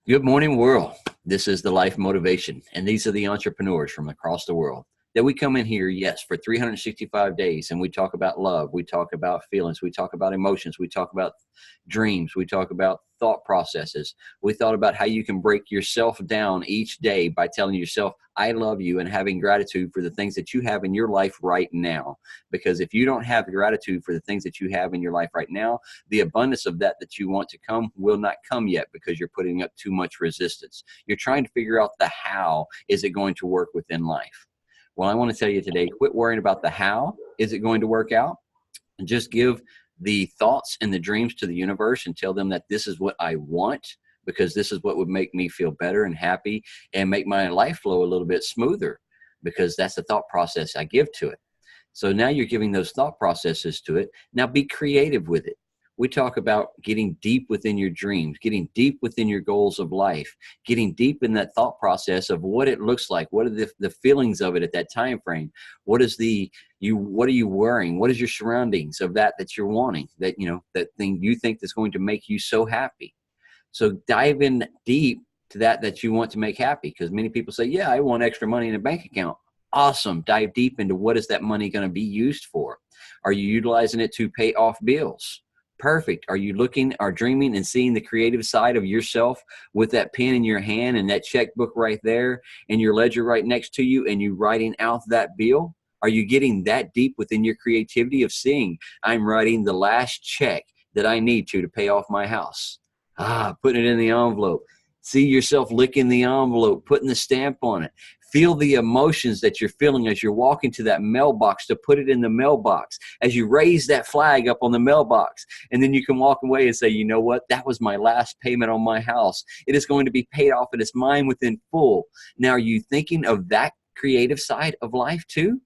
Good morning, world. This is the Life Motivation, and these are the entrepreneurs from across the world that we come in here, yes, for 365 days, and we talk about love, we talk about feelings, we talk about emotions, we talk about dreams, we talk about thought processes. We thought about how you can break yourself down each day by telling yourself, I love you, and having gratitude for the things that you have in your life right now. Because if you don't have gratitude for the things that you have in your life right now, the abundance of that you want to come will not come yet, because you're putting up too much resistance. You're trying to figure out the how is it going to work within life. Well, I want to tell you today, quit worrying about the how is it going to work out, and just give the thoughts and the dreams to the universe and tell them that this is what I want, because this is what would make me feel better and happy and make my life flow a little bit smoother, because that's the thought process I give to it. So now you're giving those thought processes to it. Now be creative with it. We talk about getting deep within your dreams, getting deep within your goals of life, getting deep in that thought process of what it looks like. What are the feelings of it at that time frame? What are you wearing? What is your surroundings of that you're wanting, that thing you think that's going to make you so happy? So dive in deep to that you want to make happy, because many people say, yeah, I want extra money in a bank account. Awesome. Dive deep into what is that money going to be used for? Are you utilizing it to pay off bills? Perfect. Are you looking or dreaming and seeing the creative side of yourself with that pen in your hand and that checkbook right there and your ledger right next to you, and you writing out that bill? Are you getting that deep within your creativity of seeing, I'm writing the last check that I need to pay off my house? Putting it in the envelope. See yourself licking the envelope, putting the stamp on it. Feel the emotions that you're feeling as you're walking to that mailbox to put it in the mailbox, as you raise that flag up on the mailbox. And then you can walk away and say, you know what? That was my last payment on my house. It is going to be paid off and it's mine within full. Now, are you thinking of that creative side of life too?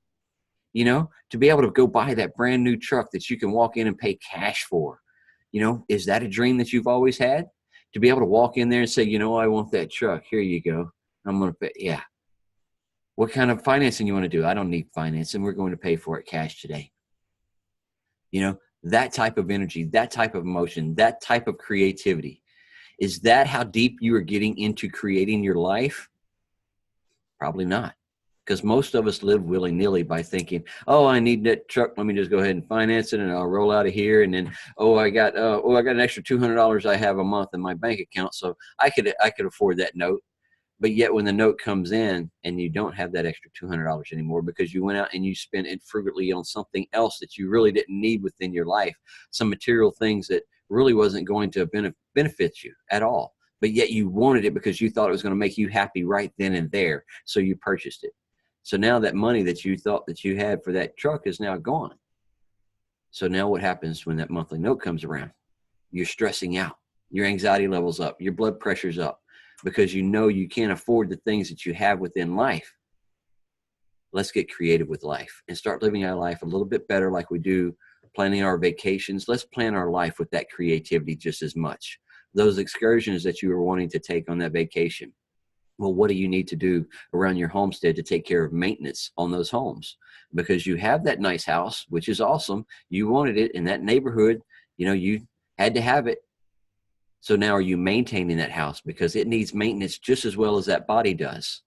To be able to go buy that brand new truck that you can walk in and pay cash for. Is that a dream that you've always had? To be able to walk in there and say, I want that truck. Here you go. I'm going to pay. Yeah. What kind of financing you want to do? I don't need financing. We're going to pay for it cash today. That type of energy, that type of emotion, that type of creativity. Is that how deep you are getting into creating your life? Probably not. Because most of us live willy-nilly by thinking, oh, I need that truck. Let me just go ahead and finance it, and I'll roll out of here. And then, I got an extra $200 I have a month in my bank account, so I could afford that note. But yet when the note comes in and you don't have that extra $200 anymore, because you went out and you spent it frugally on something else that you really didn't need within your life, some material things that really wasn't going to benefit you at all. But yet you wanted it because you thought it was going to make you happy right then and there. So you purchased it. So now that money that you thought that you had for that truck is now gone. So now what happens when that monthly note comes around? You're stressing out. Your anxiety level's up. Your blood pressure's up, because you can't afford the things that you have within life. Let's get creative with life and start living our life a little bit better, like we do planning our vacations. Let's plan our life with that creativity just as much. Those excursions that you were wanting to take on that vacation. Well, what do you need to do around your homestead to take care of maintenance on those homes? Because you have that nice house, which is awesome. You wanted it in that neighborhood. You had to have it. So now are you maintaining that house? Because it needs maintenance just as well as that body does.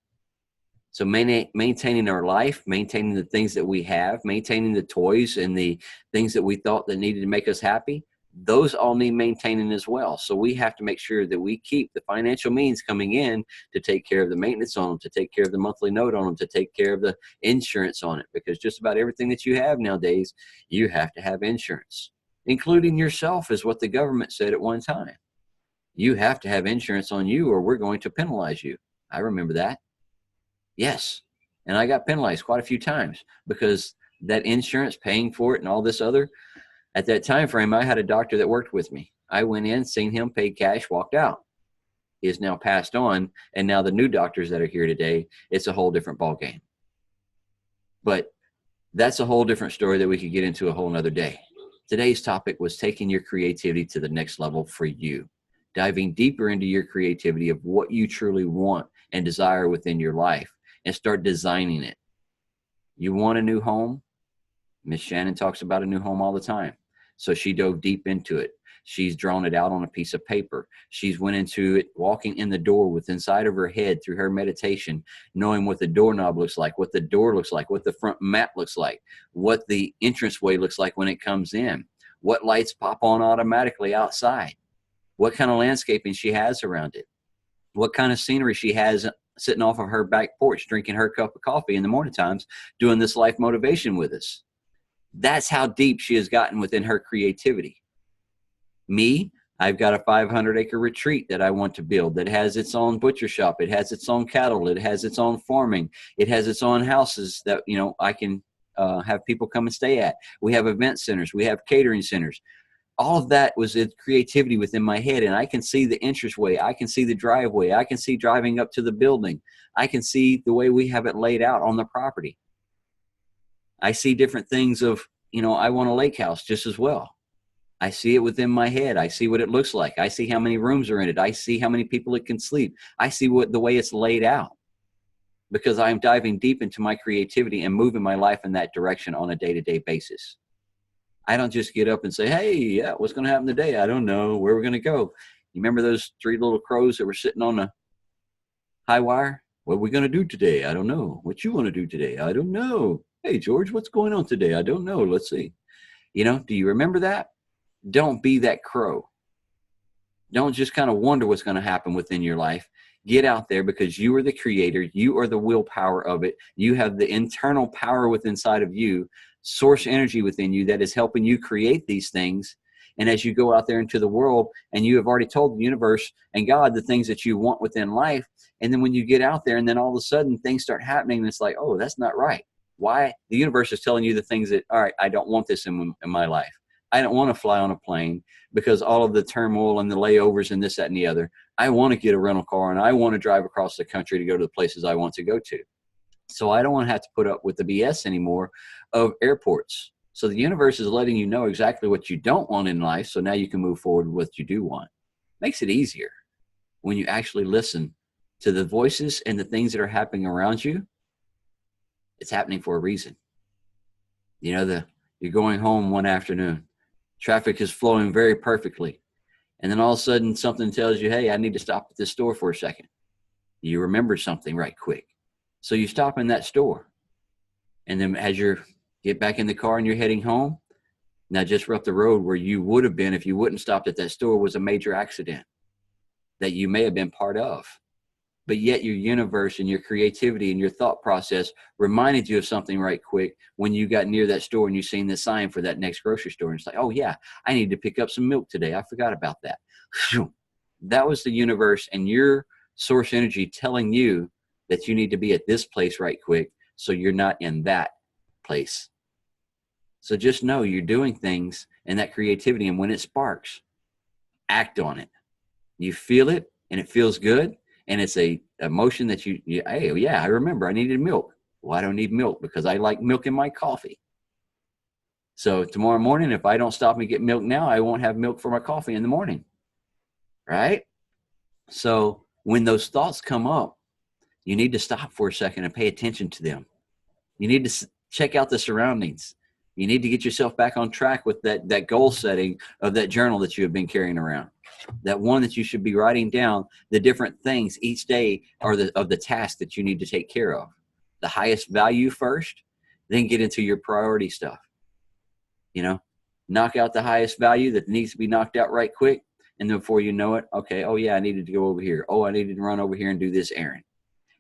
So maintaining our life, maintaining the things that we have, maintaining the toys and the things that we thought that needed to make us happy, those all need maintaining as well. So we have to make sure that we keep the financial means coming in to take care of the maintenance on them, to take care of the monthly note on them, to take care of the insurance on it. Because just about everything that you have nowadays, you have to have insurance, including yourself, is what the government said at one time. You have to have insurance on you or we're going to penalize you. I remember that. Yes. And I got penalized quite a few times because that insurance, paying for it and all this other. At that time frame, I had a doctor that worked with me. I went in, seen him, paid cash, walked out. He is now passed on. And now the new doctors that are here today, it's a whole different ballgame. But that's a whole different story that we could get into a whole nother day. Today's topic was taking your creativity to the next level for you. Diving deeper into your creativity of what you truly want and desire within your life, and start designing it. You want a new home? Miss Shannon talks about a new home all the time. So she dove deep into it. She's drawn it out on a piece of paper. She's went into it, walking in the door with inside of her head through her meditation, knowing what the doorknob looks like, what the door looks like, what the front mat looks like, what the entranceway looks like when it comes in, what lights pop on automatically outside, what kind of landscaping she has around it, what kind of scenery she has sitting off of her back porch, drinking her cup of coffee in the morning times, doing this life motivation with us. That's how deep she has gotten within her creativity. Me, I've got a 500-acre retreat that I want to build that has its own butcher shop. It has its own cattle. It has its own farming. It has its own houses that, you know, I can have people come and stay at. We have event centers. We have catering centers. All of that was the creativity within my head, and I can see the entranceway. I can see the driveway. I can see driving up to the building. I can see the way we have it laid out on the property. I see different things of, you know, I want a lake house just as well. I see it within my head. I see what it looks like. I see how many rooms are in it. I see how many people it can sleep. I see what the way it's laid out, because I'm diving deep into my creativity and moving my life in that direction on a day-to-day basis. I don't just get up and say, hey, yeah, what's going to happen today? I don't know. Where we're going to go. You remember those 3 little crows that were sitting on the high wire? What are we going to do today? I don't know. What you want to do today? I don't know. Hey, George, what's going on today? I don't know. Let's see. You know, do you remember that? Don't be that crow. Don't just kind of wonder what's going to happen within your life. Get out there, because you are the creator. You are the willpower of it. You have the internal power within inside of you, source energy within you that is helping you create these things. And as you go out there into the world, and you have already told the universe and God the things that you want within life, and then when you get out there and then all of a sudden things start happening, and it's like, oh, that's not right. Why? The universe is telling you the things that, all right, I don't want this in my life. I don't want to fly on a plane because all of the turmoil and the layovers and this, that, and the other. I want to get a rental car, and I want to drive across the country to go to the places I want to go to. So I don't want to have to put up with the BS anymore of airports. So the universe is letting you know exactly what you don't want in life, so now you can move forward with what you do want. Makes it easier when you actually listen to the voices and the things that are happening around you. It's happening for a reason. You know, you're going home one afternoon. Traffic is flowing very perfectly. And then all of a sudden something tells you, hey, I need to stop at this store for a second. You remember something right quick. So you stop in that store. And then as you get back in the car and you're heading home, now just up the road where you would have been if you wouldn't stopped at that store was a major accident that you may have been part of. But yet your universe and your creativity and your thought process reminded you of something right quick when you got near that store and you seen the sign for that next grocery store. And it's like, oh yeah, I need to pick up some milk today. I forgot about that. That was the universe and your source energy telling you that you need to be at this place right quick, so you're not in that place. So just know you're doing things and that creativity, and when it sparks, act on it. You feel it and it feels good. And it's a emotion that hey, yeah, I remember I needed milk. Well, I don't need milk because I like milk in my coffee. So tomorrow morning, if I don't stop and get milk now, I won't have milk for my coffee in the morning. Right? So when those thoughts come up, you need to stop for a second and pay attention to them. You need to check out the surroundings. You need to get yourself back on track with that goal setting of that journal that you have been carrying around. That one that you should be writing down the different things each day of the task that you need to take care of. The highest value first, then get into your priority stuff. You know, knock out the highest value that needs to be knocked out right quick. And then before you know it, okay, oh yeah, I needed to go over here. Oh, I needed to run over here and do this errand.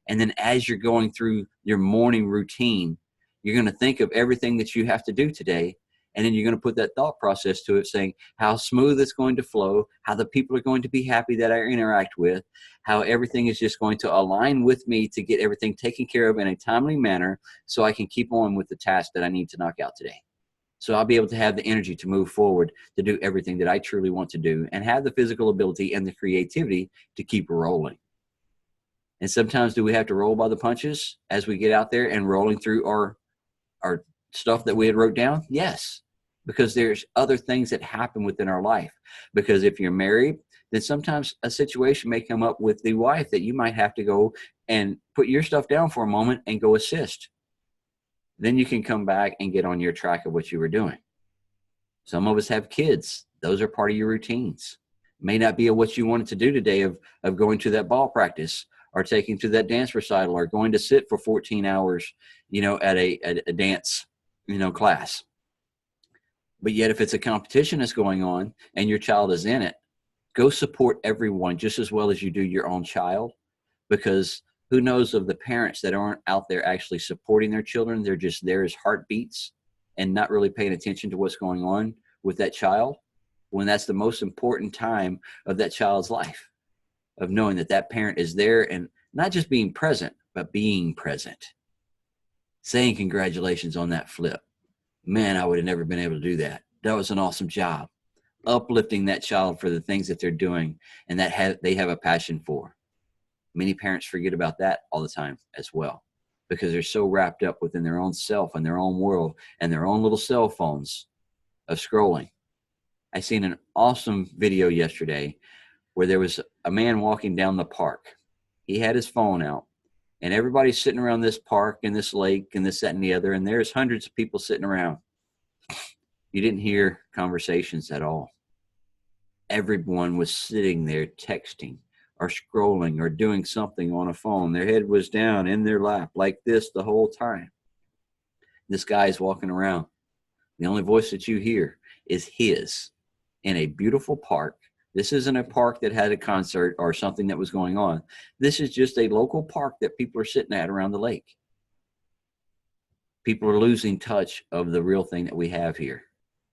And then as you're going through your morning routine, you're going to think of everything that you have to do today. And then you're going to put that thought process to it, saying how smooth it's going to flow, how the people are going to be happy that I interact with, how everything is just going to align with me to get everything taken care of in a timely manner so I can keep on with the task that I need to knock out today. So I'll be able to have the energy to move forward to do everything that I truly want to do and have the physical ability and the creativity to keep rolling. And sometimes do we have to roll by the punches as we get out there and rolling through our stuff that we had wrote down? Yes, because there's other things that happen within our life. Because if you're married, then sometimes a situation may come up with the wife that you might have to go and put your stuff down for a moment and go assist. Then you can come back and get on your track of what you were doing. Some of us have kids Those are part of your routines. May not be what you wanted to do today of going to that ball practice or taking to that dance recital or going to sit for 14 hours, at a dance, class. But yet if it's a competition that's going on and your child is in it, go support everyone just as well as you do your own child, because who knows of the parents that aren't out there actually supporting their children. They're just there as heartbeats and not really paying attention to what's going on with that child, when that's the most important time of that child's life, of knowing that that parent is there and not just being present, but being present, saying congratulations on that flip. Man, I would have never been able to do that. That was an awesome job. Uplifting that child for the things that they're doing and that they have a passion for. Many parents forget about that all the time as well, because they're so wrapped up within their own self and their own world and their own little cell phones of scrolling. I seen an awesome video yesterday where there was a man walking down the park. He had his phone out and everybody's sitting around this park and this lake and this, that, and the other. And there's hundreds of people sitting around. You didn't hear conversations at all. Everyone was sitting there texting or scrolling or doing something on a phone. Their head was down in their lap like this the whole time. This guy is walking around. The only voice that you hear is his in a beautiful park. This isn't a park that had a concert or something that was going on. This is just a local park that people are sitting at around the lake. People are losing touch of the real thing that we have here.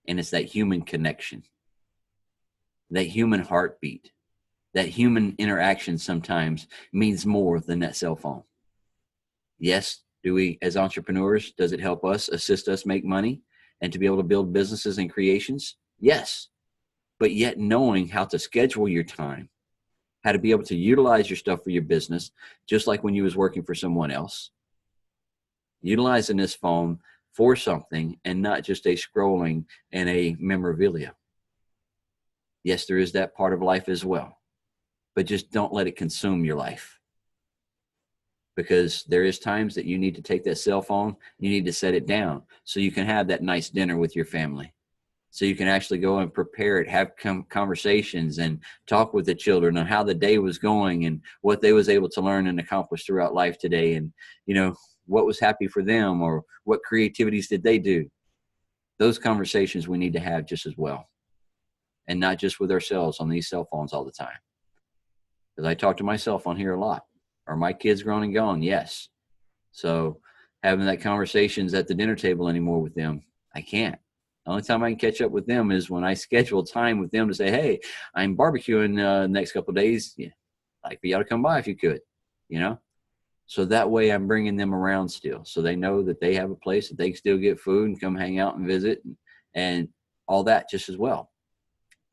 And it's that human connection, that human heartbeat, that human interaction sometimes means more than that cell phone. Yes, do we, as entrepreneurs, does it help us, assist us make money and to be able to build businesses and creations? Yes. But yet knowing how to schedule your time, how to be able to utilize your stuff for your business, just like when you was working for someone else, utilizing this phone for something and not just a scrolling and a memorabilia. Yes, there is that part of life as well, but just don't let it consume your life, because there is times that you need to take that cell phone, you need to set it down so you can have that nice dinner with your family. So you can actually go and prepare it, have conversations and talk with the children on how the day was going and what they was able to learn and accomplish throughout life today. And, what was happy for them or what creativities did they do? Those conversations we need to have just as well. And not just with ourselves on these cell phones all the time. Because I talk to myself on here a lot. Are my kids grown and gone? Yes. So having that conversations at the dinner table anymore with them, I can't. The only time I can catch up with them is when I schedule time with them to say, hey, I'm barbecuing the next couple of days. Yeah, I'd like for y'all to come by if you could, So that way I'm bringing them around still. So they know that they have a place that they can still get food and come hang out and visit and all that just as well.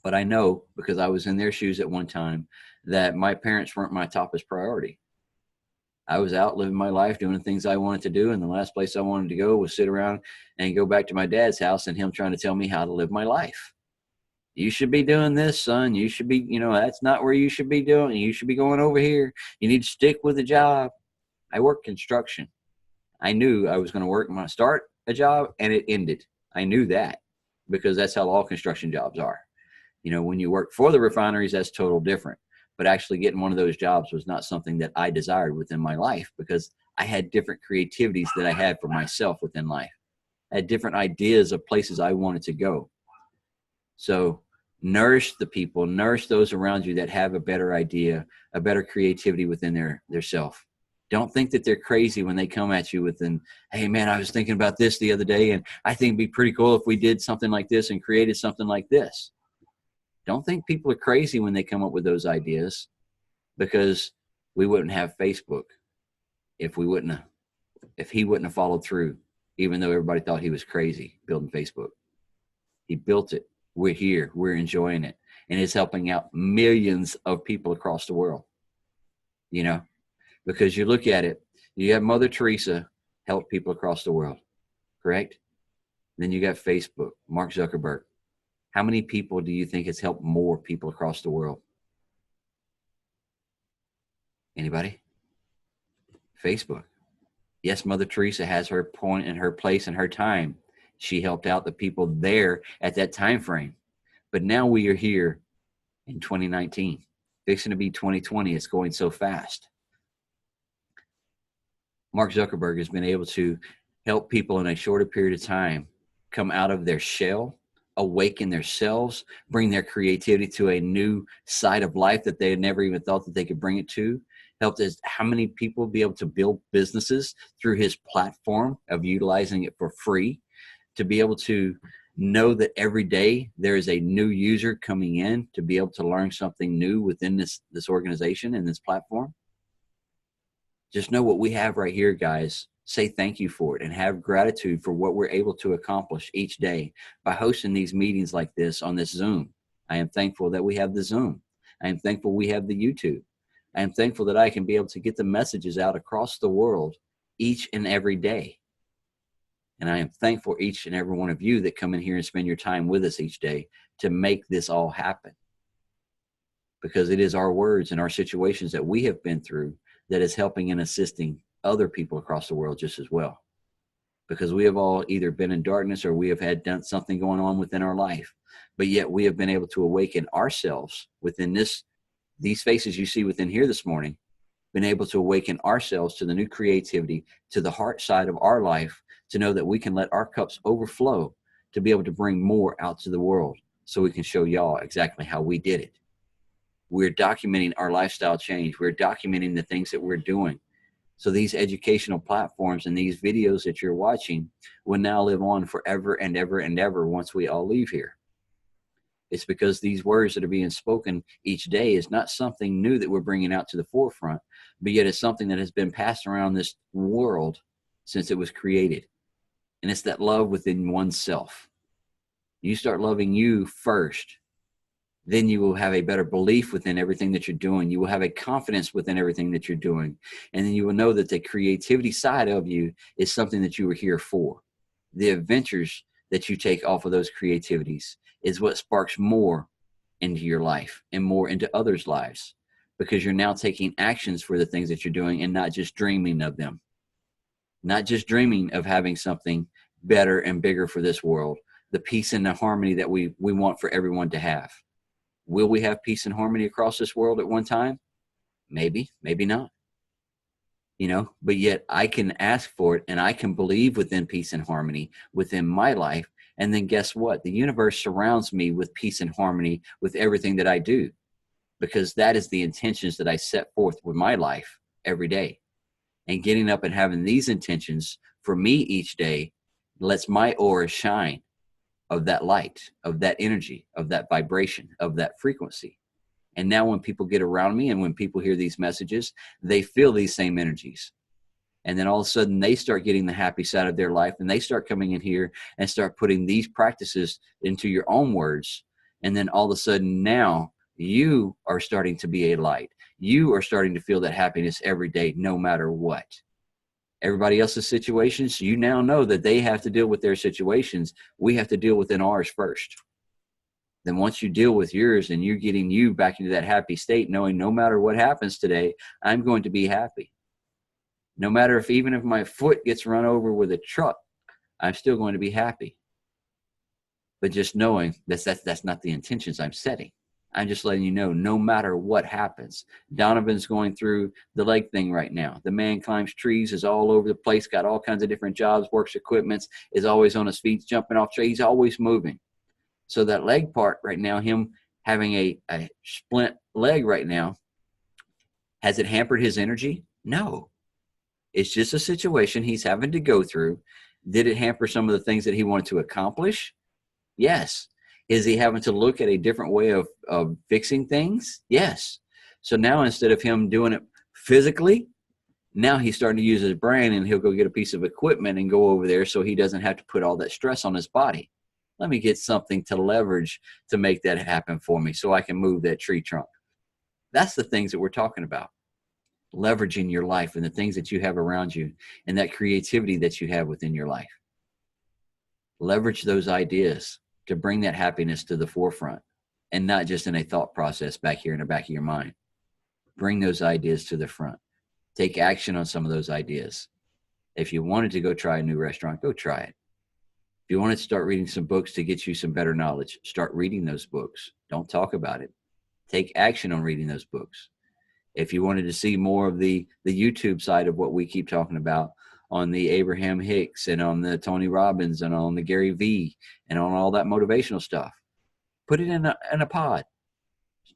But I know, because I was in their shoes at one time, that my parents weren't my toppest priority. I was out living my life, doing the things I wanted to do. And the last place I wanted to go was sit around and go back to my dad's house and him trying to tell me how to live my life. You should be doing this, son. You should be, that's not where you should be doing. You should be going over here. You need to stick with the job. I worked construction. I knew I was going to work when I start a job and it ended. I knew that, because that's how all construction jobs are. When you work for the refineries, that's total different. But actually getting one of those jobs was not something that I desired within my life, because I had different creativities that I had for myself within life. I had different ideas of places I wanted to go. So nourish the people, nourish those around you that have a better idea, a better creativity within their self. Don't think that they're crazy when they come at you with hey man, I was thinking about this the other day and I think it'd be pretty cool if we did something like this and created something like this. Don't think people are crazy when they come up with those ideas, because we wouldn't have Facebook if he wouldn't have followed through, even though everybody thought he was crazy building Facebook. He built it. We're here. We're enjoying it. And it's helping out millions of people across the world. Because you look at it, you have Mother Teresa help people across the world, correct? Then you got Facebook, Mark Zuckerberg. How many people do you think has helped more people across the world? Anybody? Facebook. Yes, Mother Teresa has her point and her place and her time. She helped out the people there at that time frame. But now we are here in 2019, fixing to be 2020. It's going so fast. Mark Zuckerberg has been able to help people in a shorter period of time come out of their shell, awaken themselves, bring their creativity to a new side of life that they had never even thought that they could bring it to. Helped us, how many people be able to build businesses through his platform of utilizing it for free, to be able to know that every day there is a new user coming in to be able to learn something new within this organization and this platform. Just know what we have right here, guys. Say thank you for it and have gratitude for what we're able to accomplish each day by hosting these meetings like this on this Zoom. I am thankful that we have the Zoom. I am thankful we have the YouTube. I am thankful that I can be able to get the messages out across the world each and every day. And I am thankful each and every one of you that come in here and spend your time with us each day to make this all happen. Because it is our words and our situations that we have been through that is helping and assisting other people across the world just as well. Because we have all either been in darkness or we have had done something going on within our life, but yet we have been able to awaken ourselves within these faces you see within here this morning, been able to awaken ourselves to the new creativity, to the heart side of our life, to know that we can let our cups overflow to be able to bring more out to the world so we can show y'all exactly how we did it. We're documenting our lifestyle change. We're documenting the things that we're doing. So these educational platforms and these videos that you're watching will now live on forever and ever and ever once we all leave here. It's because these words that are being spoken each day is not something new that we're bringing out to the forefront, but yet it's something that has been passed around this world since it was created. And it's that love within oneself. You start loving you first, then you will have a better belief within everything that you're doing. You will have a confidence within everything that you're doing. And then you will know that the creativity side of you is something that you were here for. The adventures that you take off of those creativities is what sparks more into your life and more into others' lives, because you're now taking actions for the things that you're doing and not just dreaming of them. Not just dreaming of having something better and bigger for this world, the peace and the harmony that we want for everyone to have. Will we have peace and harmony across this world at one time? Maybe, maybe not. But yet I can ask for it and I can believe within peace and harmony within my life. And then guess what? The universe surrounds me with peace and harmony with everything that I do, because that is the intentions that I set forth with my life every day. And getting up and having these intentions for me each day lets my aura shine of that light, of that energy, of that vibration, of that frequency. And now when people get around me and when people hear these messages, they feel these same energies. And then all of a sudden they start getting the happy side of their life and they start coming in here and start putting these practices into your own words. And then all of a sudden now you are starting to be a light. You are starting to feel that happiness every day, no matter what. Everybody else's situations, you now know that they have to deal with their situations. We have to deal within ours first. Then once you deal with yours and you're getting you back into that happy state, knowing no matter what happens today, I'm going to be happy. No matter even if my foot gets run over with a truck, I'm still going to be happy. But just knowing that's not the intentions I'm setting. I'm just letting you know, no matter what happens. Donovan's going through the leg thing right now. The man climbs trees, is all over the place, got all kinds of different jobs, works equipments, is always on his feet, jumping off trees. He's always moving. So that leg part right now, him having a splint leg right now, has it hampered his energy? No. It's just a situation he's having to go through. Did it hamper some of the things that he wanted to accomplish? Yes. Is he having to look at a different way of fixing things? Yes. So now instead of him doing it physically, now he's starting to use his brain and he'll go get a piece of equipment and go over there so he doesn't have to put all that stress on his body. Let me get something to leverage to make that happen for me so I can move that tree trunk. That's the things that we're talking about. Leveraging your life and the things that you have around you and that creativity that you have within your life. Leverage those ideas to bring that happiness to the forefront and not just in a thought process back here in the back of your mind. Bring those ideas to the front. Take action on some of those ideas. If you wanted to go try a new restaurant, go try it. If you want to start reading some books to get you some better knowledge, start reading those books. Don't talk about it. Take action on reading those books. If you wanted to see more of the YouTube side of what we keep talking about on the Abraham Hicks and on the Tony Robbins and on the Gary V and on all that motivational stuff, put it in a pod.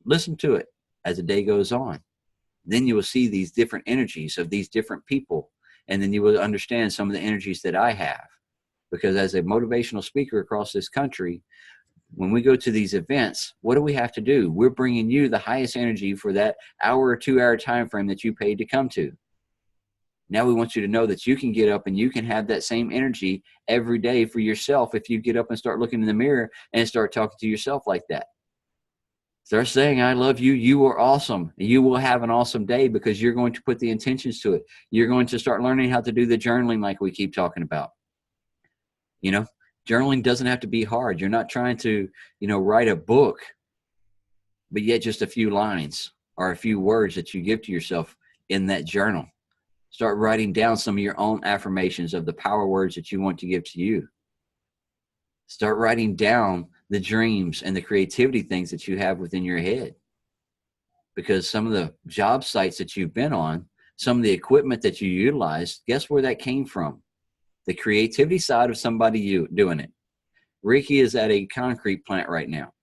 Listen to it as the day goes on. Then you will see these different energies of these different people. And then you will understand some of the energies that I have. Because as a motivational speaker across this country, when we go to these events, what do we have to do? We're bringing you the highest energy for that hour or 2 hour time frame that you paid to come to. Now we want you to know that you can get up and you can have that same energy every day for yourself if you get up and start looking in the mirror and start talking to yourself like that. Start saying, I love you. You are awesome. You will have an awesome day because you're going to put the intentions to it. You're going to start learning how to do the journaling like we keep talking about. You know, journaling doesn't have to be hard. You're not trying to, write a book, but yet just a few lines or a few words that you give to yourself in that journal. Start writing down some of your own affirmations of the power words that you want to give to you. Start writing down the dreams and the creativity things that you have within your head. Because some of the job sites that you've been on, some of the equipment that you utilized, guess where that came from? The creativity side of somebody doing it. Ricky is at a concrete plant right now.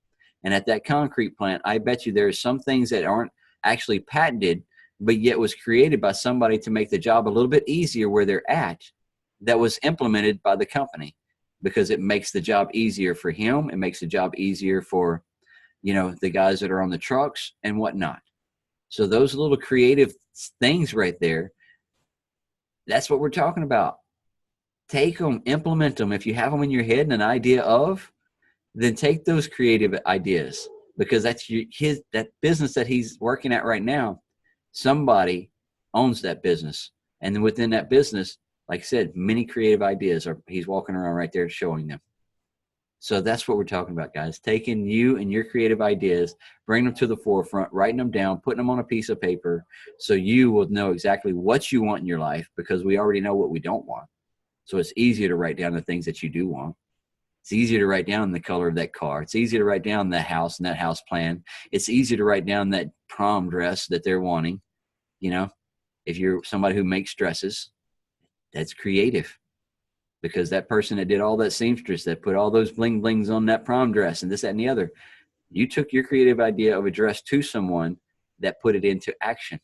And at that concrete plant, I bet you there are some things that aren't actually patented, but yet was created by somebody to make the job a little bit easier where they're at, that was implemented by the company because it makes the job easier for him. It makes the job easier for, the guys that are on the trucks and whatnot. So those little creative things right there, that's what we're talking about. Take them, implement them. If you have them in your head and an idea of, then take those creative ideas, because that's that business that he's working at right now. Somebody owns that business. And then within that business, like I said, many creative ideas he's walking around right there showing them. So that's what we're talking about, guys. Taking you and your creative ideas, bring them to the forefront, writing them down, putting them on a piece of paper so you will know exactly what you want in your life, because we already know what we don't want. So it's easier to write down the things that you do want. It's easier to write down the color of that car. It's easier to write down the house and that house plan. It's easier to write down that prom dress that they're wanting. If you're somebody who makes dresses, that's creative, because that person that did all that seamstress, that put all those bling blings on that prom dress and this, that, and the other, you took your creative idea of a dress to someone that put it into action.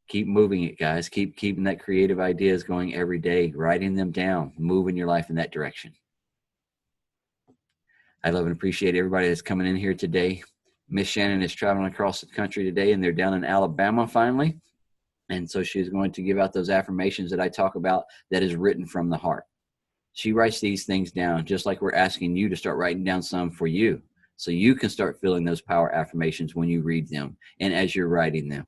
Keep moving it, guys. Keep keeping that creative ideas going every day, writing them down, moving your life in that direction. I love and appreciate everybody that's coming in here today. Miss Shannon is traveling across the country today, and they're down in Alabama finally. And so she's going to give out those affirmations that I talk about that is written from the heart. She writes these things down just like we're asking you to start writing down some for you, so you can start feeling those power affirmations when you read them and as you're writing them.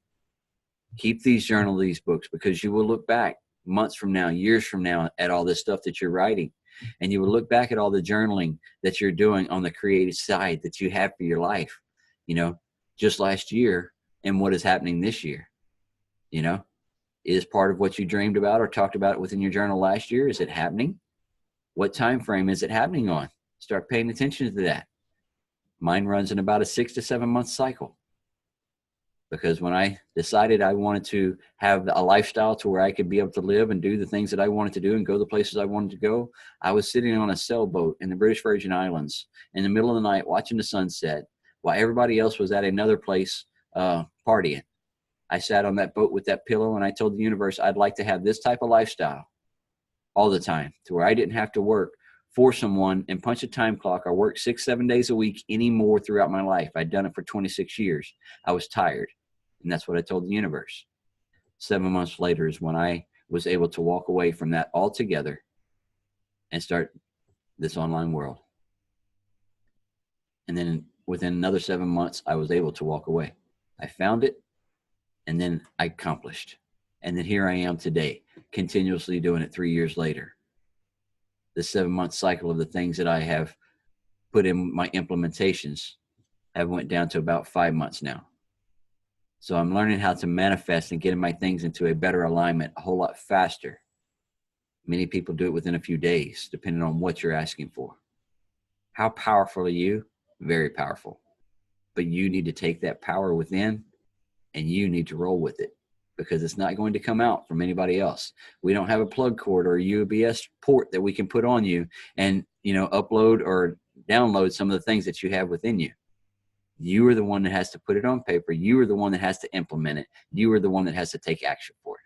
Keep these these books, because you will look back months from now, years from now, at all this stuff that you're writing. And you will look back at all the journaling that you're doing on the creative side that you have for your life, just last year and what is happening this year. Is part of what you dreamed about or talked about within your journal last year, is it happening? What time frame is it happening on? Start paying attention to that. Mine runs in about a 6 to 7 month cycle. Because when I decided I wanted to have a lifestyle to where I could be able to live and do the things that I wanted to do and go the places I wanted to go, I was sitting on a sailboat in the British Virgin Islands in the middle of the night watching the sunset while everybody else was at another place partying. I sat on that boat with that pillow and I told the universe I'd like to have this type of lifestyle all the time, to where I didn't have to work for someone and punch a time clock or work 6-7 days a week anymore throughout my life. I'd done it for 26 years. I was tired. And that's what I told the universe. 7 months later is when I was able to walk away from that altogether and start this online world. And then within another 7 months, I was able to walk away. I found it, and then I accomplished. And then here I am today, continuously doing it 3 years later. The 7 month cycle of the things that I have put in my implementations have went down to about 5 months now. So I'm learning how to manifest and getting my things into a better alignment a whole lot faster. Many people do it within a few days, depending on what you're asking for. How powerful are you? Very powerful. But you need to take that power within and you need to roll with it, because it's not going to come out from anybody else. We don't have a plug cord or a USB port that we can put on you and, upload or download some of the things that you have within you. You are the one that has to put it on paper. You are the one that has to implement it. You are the one that has to take action for it.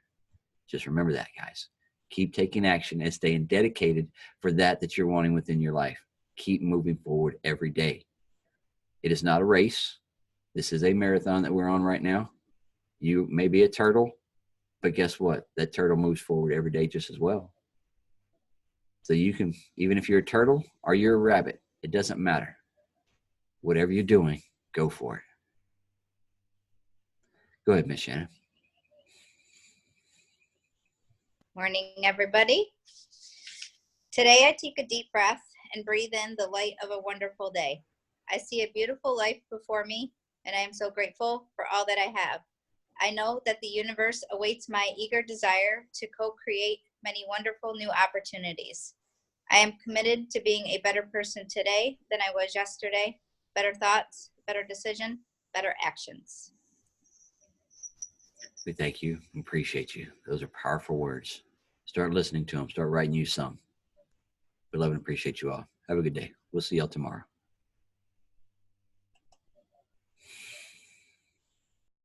Just remember that, guys. Keep taking action and staying dedicated for that you're wanting within your life. Keep moving forward every day. It is not a race. This is a marathon that we're on right now. You may be a turtle, but guess what? That turtle moves forward every day just as well. So you can, even if you're a turtle or you're a rabbit, it doesn't matter. Whatever you're doing, go for it. Go ahead, Miss Shannon. Morning, everybody. Today I take a deep breath and breathe in the light of a wonderful day. I see a beautiful life before me, and I am so grateful for all that I have. I know that the universe awaits my eager desire to co-create many wonderful new opportunities. I am committed to being a better person today than I was yesterday. Better thoughts, better decision, better actions. We thank you and appreciate you. Those are powerful words. Start listening to them. Start writing you some. We love and appreciate you all. Have a good day. We'll see y'all tomorrow.